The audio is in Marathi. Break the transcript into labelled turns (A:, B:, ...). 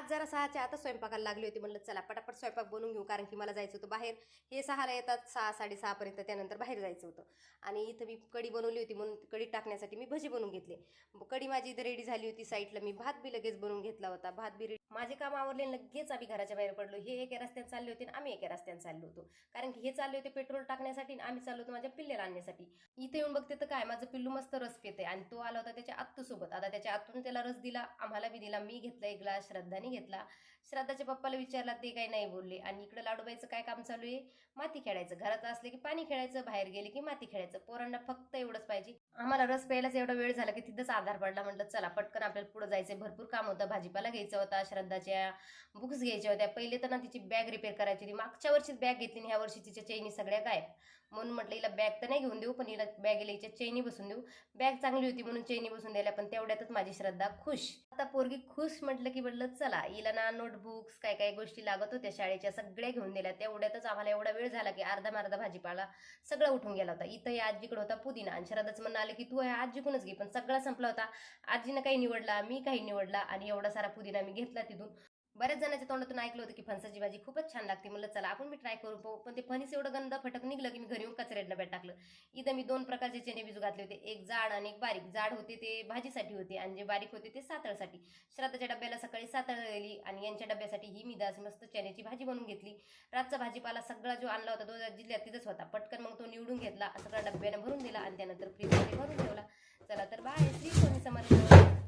A: आज जरा 6च्या आता स्वयंपाकाला लागली होती. म्हणलं चला पटापट स्वयंपाक बनवून घेऊ, कारण की मला जायचं होतं बाहेर. हे 6ला येतात, 6 साडेसहापर्यंत, त्यानंतर बाहेर जायचं होतं. आणि इथं मी कढी बनवली होती, म्हणून कढी टाकण्यासाठी मी भजी बनवून घेतले. कढी माझी इथं रेडी झाली होती. साईडला मी भात बी लगेच बनवून घेतला होता. भात बी रेडी, माझे काम आवरले, लगेच आम्ही घराच्या बाहेर पडलो. हे एका रस्त्याने चालले होते आणि आम्ही एका रस्त्याने चाललो होतो, कारण की हे चालले होते पेट्रोल टाकण्यासाठी आणि आम्ही चाललो होतो माझ्या पिल्लेला आणण्यासाठी. इथे येऊन बघते तर काय, माझं पिल्लू मस्त रस पिते आणि तो आला होता त्याच्या आत्तूसोबत. आता त्याच्या आत्तून त्याला रस दिला, आम्हाला बी दिला. मी घेतला एक ग्लास, श्रद्धाने घेतला. श्रद्धाच्या पप्पाला विचारला, ते काही नाही बोलले. आणि इकडे लाडूबाईचं काय काम चालू आहे, माती खेळायचं. घरात असले की पाणी खेळायचं, बाहेर गेले की माती खेळायचं. पोरांना फक्त एवढंच पाहिजे. आम्हाला रस प्यायलाच एवढा वेळ झाला की तिथंच आधार पडला. म्हटलं चला पटकन आपल्याला पुढे जायचंय, भरपूर काम होतं. भाजीपाला घ्यायचा होता, श्रद्धाच्या बुक्स घ्यायच्या होत्या. पहिले तर ना तिची बॅग रिपेअर करायची होती. मागच्या वर्षीच बॅग घेतली आणि ह्या वर्षी तिच्या चैनी सगळ्या गायब. म्हणून म्हटलं हिला बॅग तर नाही घेऊन देऊ, पण हिला बॅगेला हिच्या चैनी बसून देऊ. बॅग चांगली होती म्हणून चैनी बसून द्यायला, पण तेवढ्यातच माझी श्रद्धा खुश. आता पोरगी खुश म्हटलं की म्हटलं चला हिला ना नोटबुक्स काय काय गोष्टी लागत होत्या शाळेच्या सगळ्या घेऊन दिल्या. तेवढ्यातच आम्हाला एवढा वेळ झाला की अर्धा भाजीपाला सगळं उठून गेला होता. इथं या आजीकडे होता पुदिना, आणि श्रद्धाचं म्हणणं आलं की तू ह्या आजीकडूनच घे, पण सगळा संपला होता. आजीनं काही निवडला, मी काही निवडला, आणि एवढा सारा पुदिना मी घेतला तिथून. बऱ्याच जणांच्या तोंडातून ऐकलं होतं की फणसाची भाजी खूपच छान लागते. म्हणलं चला आपण मी ट्राय करू पाहू, पण ते फणीस एवढं गंध फटक निघलं की मी घरी येऊन कचऱ्यात डब्यात टाकलं. इथं मी 2 प्रकारचे चणे भिजू घातले होते, एक जाड आणि एक बारीक. जाड होते ते भाजीसाठी होते आणि जे बारीक होते ते सातळसाठी. श्रद्धाच्या डब्याला सकाळी सातळ दिली आणि यांच्या डब्यासाठी ही मी दास मस्त चण्याची भाजी बनवून घेतली. रातचा भाजीपाला सगळा जो आणला होता तो जिल्ह्यात तिथंच होता. पटकन मग तो निवडून घेतला, सगळा डब्याने भरून दिला आणि त्यानंतर फ्रीजमध्ये भरून ठेवला. चला तर बाय, श्री स्वामी समर्थ.